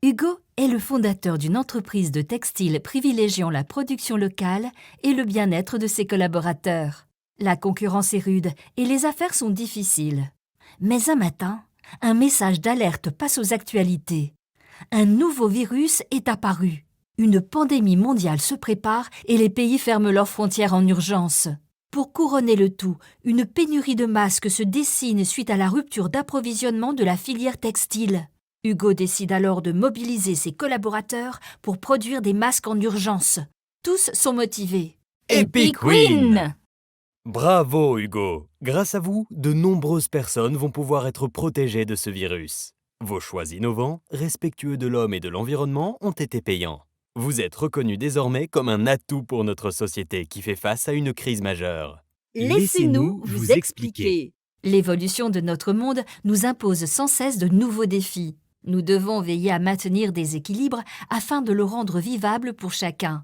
Hugo est le fondateur d'une entreprise de textile privilégiant la production locale et le bien-être de ses collaborateurs. La concurrence est rude et les affaires sont difficiles. Mais un matin, un message d'alerte passe aux actualités. Un nouveau virus est apparu. Une pandémie mondiale se prépare et les pays ferment leurs frontières en urgence. Pour couronner le tout, une pénurie de masques se dessine suite à la rupture d'approvisionnement de la filière textile. Hugo décide alors de mobiliser ses collaborateurs pour produire des masques en urgence. Tous sont motivés. Epic Win! Bravo Hugo! Grâce à vous, de nombreuses personnes vont pouvoir être protégées de ce virus. Vos choix innovants, respectueux de l'homme et de l'environnement ont été payants. Vous êtes reconnu désormais comme un atout pour notre société qui fait face à une crise majeure. Laissez-nous vous expliquer. L'évolution de notre monde nous impose sans cesse de nouveaux défis. Nous devons veiller à maintenir des équilibres afin de le rendre vivable pour chacun.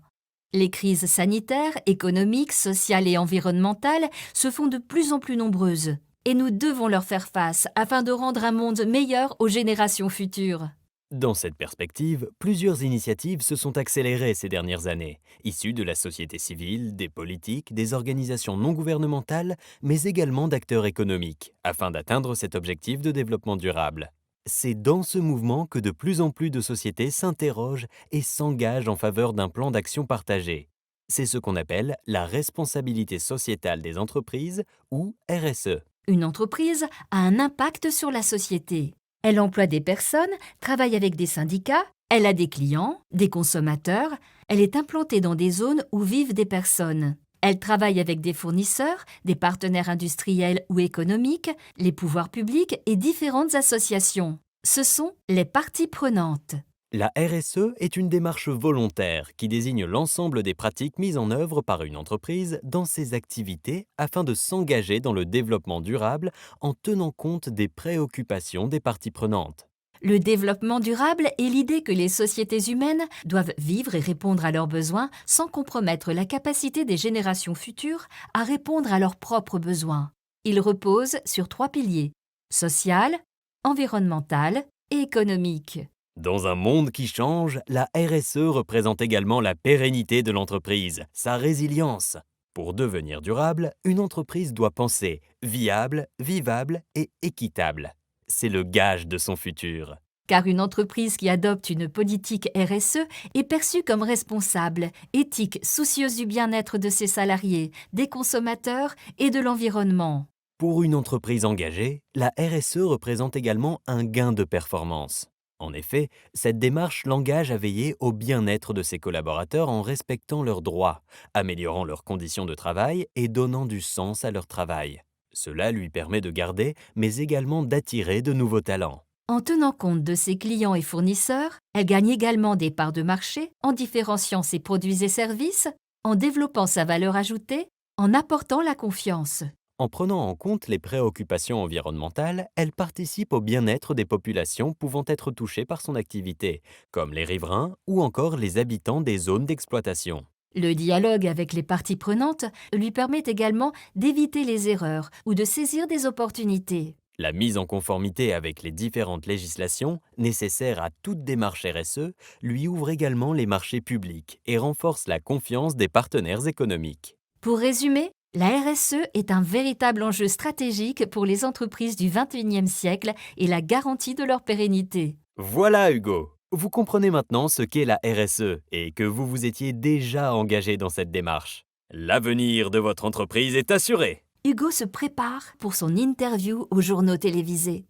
Les crises sanitaires, économiques, sociales et environnementales se font de plus en plus nombreuses. Et nous devons leur faire face afin de rendre un monde meilleur aux générations futures. Dans cette perspective, plusieurs initiatives se sont accélérées ces dernières années, issues de la société civile, des politiques, des organisations non gouvernementales, mais également d'acteurs économiques, afin d'atteindre cet objectif de développement durable. C'est dans ce mouvement que de plus en plus de sociétés s'interrogent et s'engagent en faveur d'un plan d'action partagé. C'est ce qu'on appelle la responsabilité sociétale des entreprises, ou RSE. Une entreprise a un impact sur la société. Elle emploie des personnes, travaille avec des syndicats, elle a des clients, des consommateurs, elle est implantée dans des zones où vivent des personnes. Elle travaille avec des fournisseurs, des partenaires industriels ou économiques, les pouvoirs publics et différentes associations. Ce sont les parties prenantes. La RSE est une démarche volontaire qui désigne l'ensemble des pratiques mises en œuvre par une entreprise dans ses activités afin de s'engager dans le développement durable en tenant compte des préoccupations des parties prenantes. Le développement durable est l'idée que les sociétés humaines doivent vivre et répondre à leurs besoins sans compromettre la capacité des générations futures à répondre à leurs propres besoins. Il repose sur 3 piliers: social, environnemental et économique. Dans un monde qui change, la RSE représente également la pérennité de l'entreprise, sa résilience. Pour devenir durable, une entreprise doit penser viable, vivable et équitable. C'est le gage de son futur. Car une entreprise qui adopte une politique RSE est perçue comme responsable, éthique, soucieuse du bien-être de ses salariés, des consommateurs et de l'environnement. Pour une entreprise engagée, la RSE représente également un gain de performance. En effet, cette démarche l'engage à veiller au bien-être de ses collaborateurs en respectant leurs droits, améliorant leurs conditions de travail et donnant du sens à leur travail. Cela lui permet de garder, mais également d'attirer de nouveaux talents. En tenant compte de ses clients et fournisseurs, elle gagne également des parts de marché en différenciant ses produits et services, en développant sa valeur ajoutée, en apportant la confiance. En prenant en compte les préoccupations environnementales, elle participe au bien-être des populations pouvant être touchées par son activité, comme les riverains ou encore les habitants des zones d'exploitation. Le dialogue avec les parties prenantes lui permet également d'éviter les erreurs ou de saisir des opportunités. La mise en conformité avec les différentes législations nécessaires à toute démarche RSE lui ouvre également les marchés publics et renforce la confiance des partenaires économiques. Pour résumer, la RSE est un véritable enjeu stratégique pour les entreprises du XXIe siècle et la garantie de leur pérennité. Voilà Hugo! Vous comprenez maintenant ce qu'est la RSE et que vous vous étiez déjà engagé dans cette démarche. L'avenir de votre entreprise est assuré! Hugo se prépare pour son interview aux journaux télévisés.